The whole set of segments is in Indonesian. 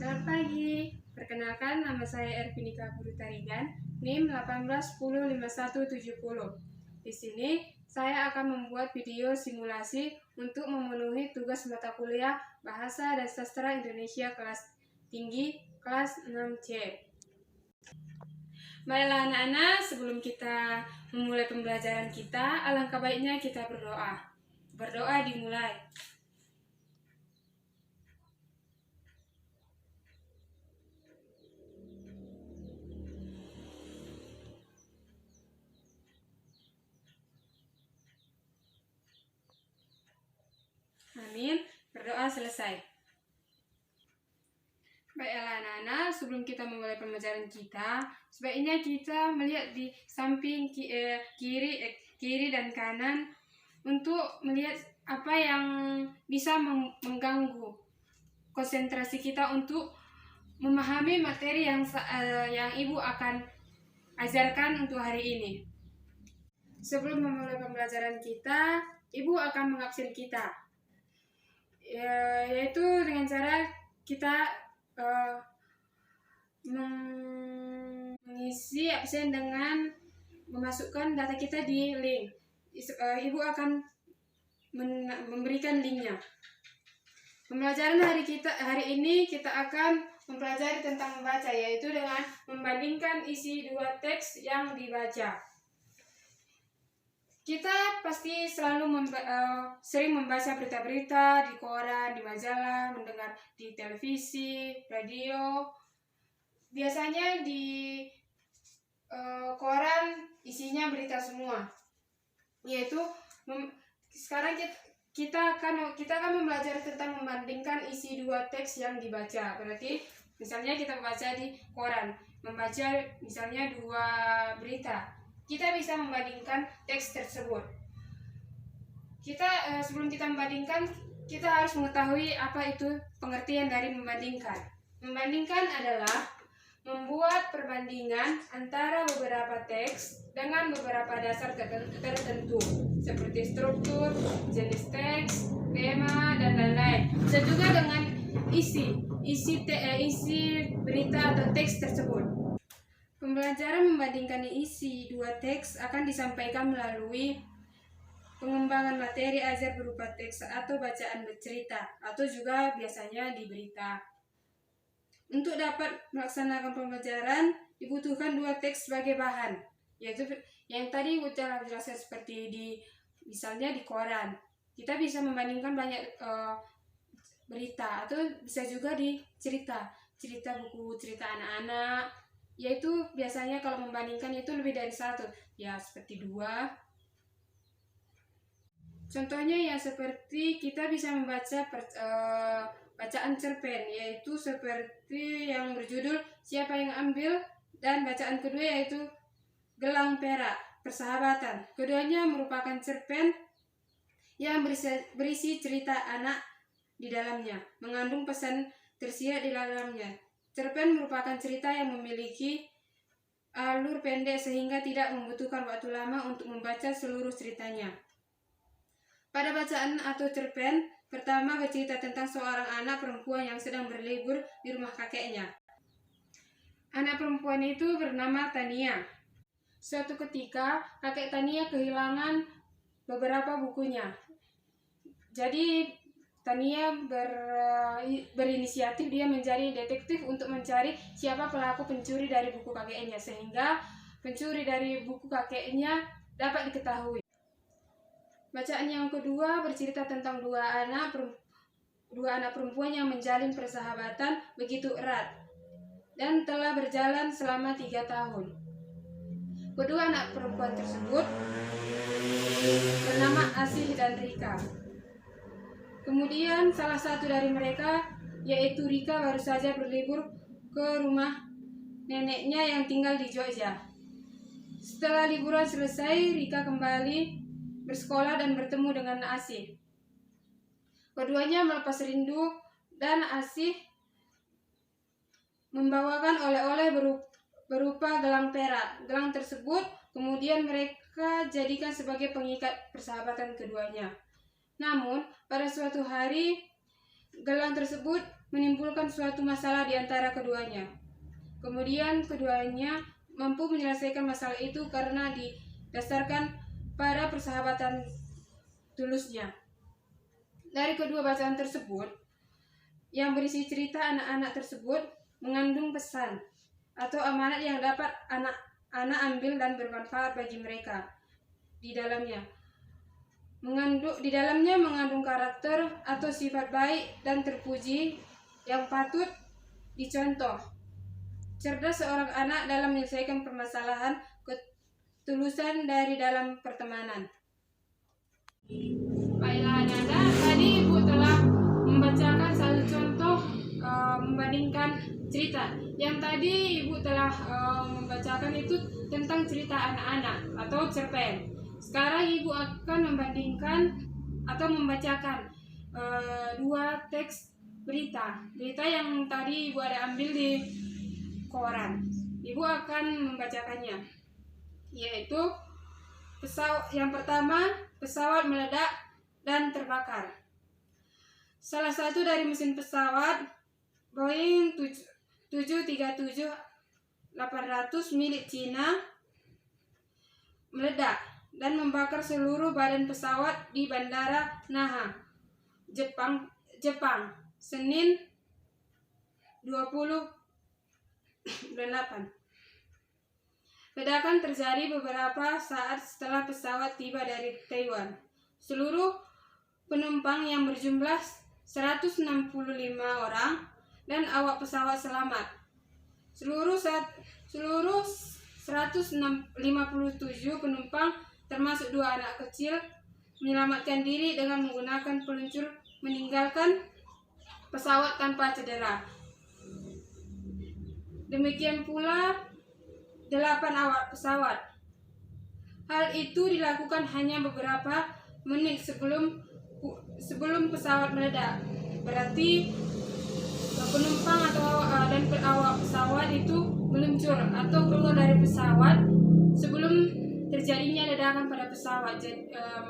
Selamat pagi, perkenalkan nama saya Ervinika Puri Tarigan, NIM 18105170. Di sini saya akan membuat video simulasi untuk memenuhi tugas mata kuliah Bahasa dan Sastra Indonesia kelas tinggi kelas 6C. Baiklah anak-anak, sebelum kita memulai pembelajaran kita, alangkah baiknya kita berdoa. Berdoa dimulai. Amin. Berdoa selesai. Baiklah anak-anak, sebelum kita memulai pembelajaran kita, sebaiknya kita melihat di samping kiri dan kanan untuk melihat apa yang bisa mengganggu konsentrasi kita untuk memahami materi yang ibu akan ajarkan untuk hari ini. Sebelum memulai pembelajaran kita, ibu akan mengabsen kita, yaitu dengan cara kita mengisi absen dengan memasukkan data kita di link. Ibu akan memberikan linknya. Pembelajaran hari ini kita akan mempelajari tentang membaca, yaitu dengan membandingkan isi dua teks yang dibaca. Kita pasti selalu sering membaca berita-berita di koran, di majalah, mendengar di televisi, radio. Biasanya di koran isinya berita semua. Yaitu sekarang kita akan mempelajari tentang membandingkan isi dua teks yang dibaca. Berarti misalnya kita membaca di koran, membaca misalnya dua berita. Kita bisa membandingkan teks tersebut. Sebelum kita membandingkan, kita harus mengetahui apa itu pengertian dari membandingkan. Membandingkan adalah membuat perbandingan antara beberapa teks dengan beberapa dasar tertentu, seperti struktur, jenis teks, tema, dan lain-lain. Bisa juga dengan isi berita atau teks tersebut. Pembelajaran membandingkan isi dua teks akan disampaikan melalui pengembangan materi ajar berupa teks atau bacaan bercerita, atau juga biasanya di berita. Untuk dapat melaksanakan pembelajaran, dibutuhkan dua teks sebagai bahan, yaitu yang tadi telah dijelaskan seperti misalnya di koran. Kita bisa membandingkan banyak berita, atau bisa juga di cerita buku cerita anak-anak. Yaitu biasanya kalau membandingkan itu lebih dari satu, ya seperti dua. Contohnya ya seperti kita bisa membaca bacaan cerpen, yaitu seperti yang berjudul Siapa yang Ambil, dan bacaan kedua yaitu Gelang Perak, Persahabatan. Keduanya merupakan cerpen yang berisi cerita anak di dalamnya, mengandung pesan tersirat di dalamnya. Cerpen merupakan cerita yang memiliki alur pendek sehingga tidak membutuhkan waktu lama untuk membaca seluruh ceritanya. Pada bacaan atau cerpen pertama bercerita tentang seorang anak perempuan yang sedang berlibur di rumah kakeknya. Anak perempuan itu bernama Tania. Suatu ketika kakek Tania kehilangan beberapa bukunya. Jadi Tania berinisiatif dia menjadi detektif untuk mencari siapa pelaku pencuri dari buku kakeknya, sehingga pencuri dari buku kakeknya dapat diketahui. Bacaan yang kedua bercerita tentang dua anak perempuan yang menjalin persahabatan begitu erat dan telah berjalan selama 3 tahun. Kedua anak perempuan tersebut bernama Asih dan Rika. Kemudian salah satu dari mereka, yaitu Rika, baru saja berlibur ke rumah neneknya yang tinggal di Jogja. Setelah liburan selesai, Rika kembali bersekolah dan bertemu dengan Asih. Keduanya melepas rindu dan Asih membawakan oleh-oleh berupa gelang perak. Gelang tersebut kemudian mereka jadikan sebagai pengikat persahabatan keduanya. Namun, pada suatu hari, gelang tersebut menimbulkan suatu masalah di antara keduanya. Kemudian keduanya mampu menyelesaikan masalah itu karena didasarkan pada persahabatan tulusnya. Dari kedua bacaan tersebut, yang berisi cerita anak-anak tersebut mengandung pesan atau amanat yang dapat anak-anak ambil dan bermanfaat bagi mereka. Di dalamnya mengandung karakter atau sifat baik dan terpuji yang patut dicontoh. Cerdas seorang anak dalam menyelesaikan permasalahan, ketulusan dari dalam pertemanan. Baiklah anak-anak, tadi Ibu telah membacakan satu contoh membandingkan cerita. Yang tadi Ibu telah membacakan itu tentang cerita anak-anak atau cerpen. Sekarang Ibu akan membandingkan atau membacakan dua teks berita yang tadi Ibu ada ambil di koran. Ibu akan membacakannya, yaitu yang pertama, pesawat meledak dan terbakar. Salah satu dari mesin pesawat Boeing 737-800 milik Cina meledak dan membakar seluruh badan pesawat di Bandara Naha, Jepang, Senin 20 bulan 8. Ledakan terjadi beberapa saat setelah pesawat tiba dari Taiwan. Seluruh penumpang yang berjumlah 165 orang dan awak pesawat selamat. Seluruh 157 penumpang termasuk 2 anak kecil menyelamatkan diri dengan menggunakan peluncur meninggalkan pesawat tanpa cedera. Demikian pula 8 awak pesawat. Hal itu dilakukan hanya beberapa menit sebelum pesawat meledak. Berarti penumpang dan awak pesawat itu meluncur atau keluar dari pesawat sebelum terjadinya ledakan pada pesawat.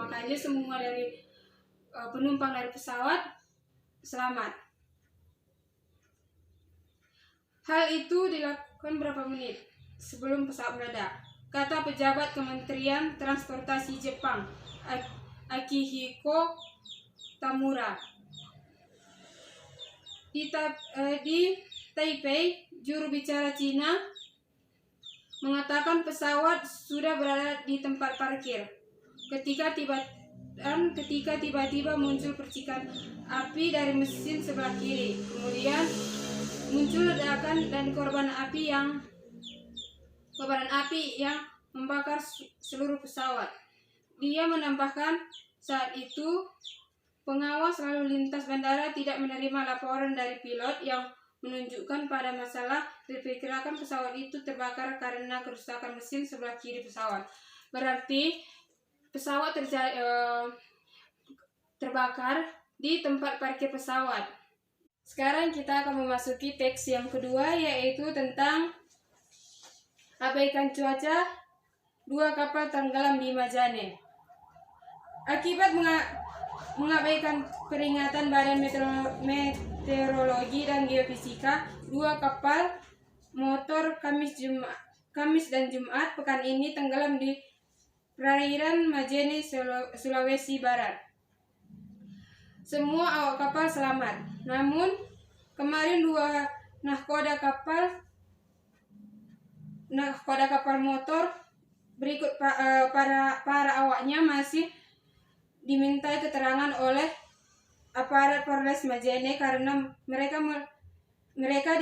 Makanya semua dari penumpang dari pesawat selamat. Hal itu dilakukan berapa menit sebelum pesawat meledak, kata pejabat Kementerian Transportasi Jepang, Akihiko Tamura. Di Taipei, juru bicara Cina mengatakan pesawat sudah berada di tempat parkir ketika tiba-tiba muncul percikan api dari mesin sebelah kiri. Kemudian muncul ledakan dan kobaran api yang membakar seluruh pesawat. Dia menambahkan, saat itu pengawas lalu lintas bandara tidak menerima laporan dari pilot yang menunjukkan pada masalah. Diperkirakan pesawat itu terbakar karena kerusakan mesin sebelah kiri pesawat. Berarti pesawat terbakar di tempat parkir pesawat. Sekarang kita akan memasuki teks yang kedua, yaitu tentang abaikan cuaca, 2 kapal tenggelam di Majane. Akibat mengabaikan peringatan Badan Meteorologi dan Geofisika, 2 kapal motor Kamis dan Jumat pekan ini tenggelam di perairan Majene, Sulawesi Barat. Semua awak kapal selamat. Namun, kemarin 2 nahkoda kapal motor berikut para awaknya masih dimintai keterangan oleh aparat Polres Majene karena mereka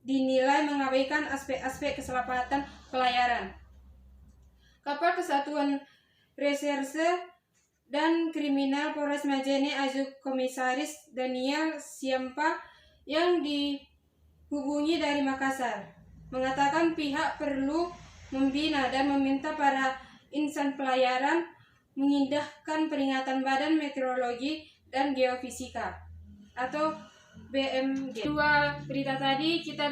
dinilai mengabaikan aspek-aspek keselamatan pelayaran. Kapal Kesatuan Reserse dan Kriminal Polres Majene Komisaris Daniel Siampa yang dihubungi dari Makassar mengatakan pihak perlu membina dan meminta para insan pelayaran mengindahkan peringatan Badan Meteorologi dan Geofisika atau BMG. 2 berita tadi kita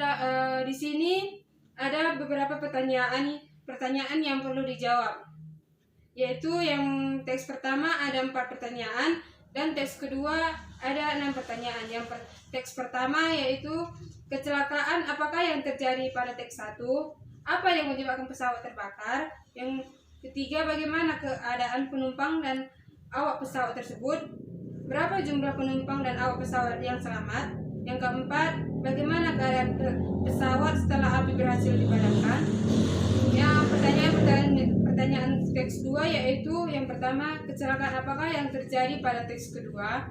di sini ada beberapa pertanyaan yang perlu dijawab. Yaitu yang teks pertama ada 4 pertanyaan dan teks kedua ada 6 pertanyaan. Teks pertama yaitu kecelakaan apakah yang terjadi pada teks 1? Apa yang menyebabkan pesawat terbakar? Yang ketiga, bagaimana keadaan penumpang dan awak pesawat tersebut? Berapa jumlah penumpang dan awak pesawat yang selamat? Yang keempat, bagaimana keadaan pesawat setelah api berhasil dipadamkan? Yang pertanyaan teks 2 yaitu yang pertama, kecelakaan apakah yang terjadi pada teks kedua?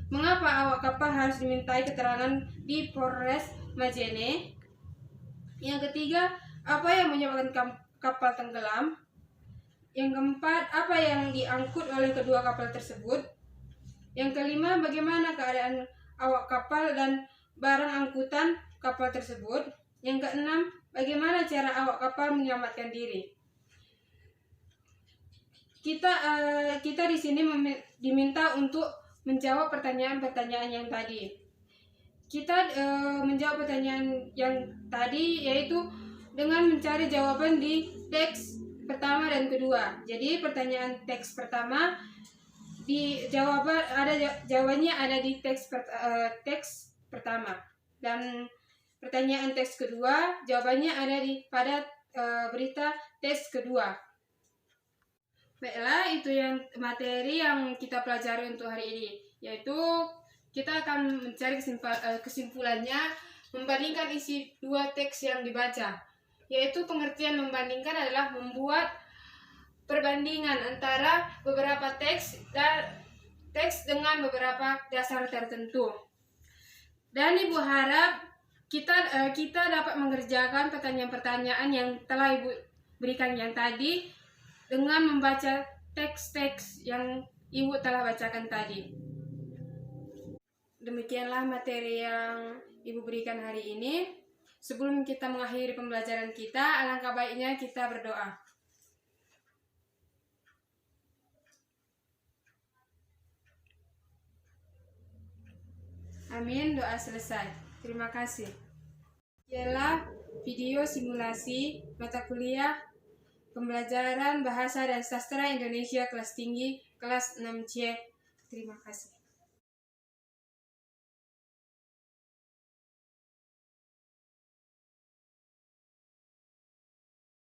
Mengapa awak kapal harus dimintai keterangan di Polres Majene? Yang ketiga, apa yang menyebabkan kapal tenggelam? Yang keempat, apa yang diangkut oleh kedua kapal tersebut? Yang kelima, bagaimana keadaan awak kapal dan barang angkutan kapal tersebut? Yang keenam, bagaimana cara awak kapal menyelamatkan diri? Kita di sini diminta untuk menjawab pertanyaan-pertanyaan yang tadi. Kita menjawab pertanyaan yang tadi yaitu dengan mencari jawaban di teks pertama dan kedua. Jadi pertanyaan teks pertama jawabannya ada di teks pertama, dan pertanyaan teks kedua jawabannya ada pada berita teks kedua. Baiklah, itu yang materi yang kita pelajari untuk hari ini, yaitu kita akan mencari kesimpulannya membandingkan isi dua teks yang dibaca, yaitu pengertian membandingkan adalah membuat perbandingan antara beberapa teks dengan beberapa dasar tertentu. Dan Ibu harap kita dapat mengerjakan pertanyaan-pertanyaan yang telah Ibu berikan yang tadi dengan membaca teks-teks yang Ibu telah bacakan tadi. Demikianlah materi yang Ibu berikan hari ini. Sebelum kita mengakhiri pembelajaran kita, alangkah baiknya kita berdoa. Amin, doa selesai. Terima kasih. Ialah video simulasi mata kuliah pembelajaran Bahasa dan Sastra Indonesia kelas tinggi kelas 6C. Terima kasih.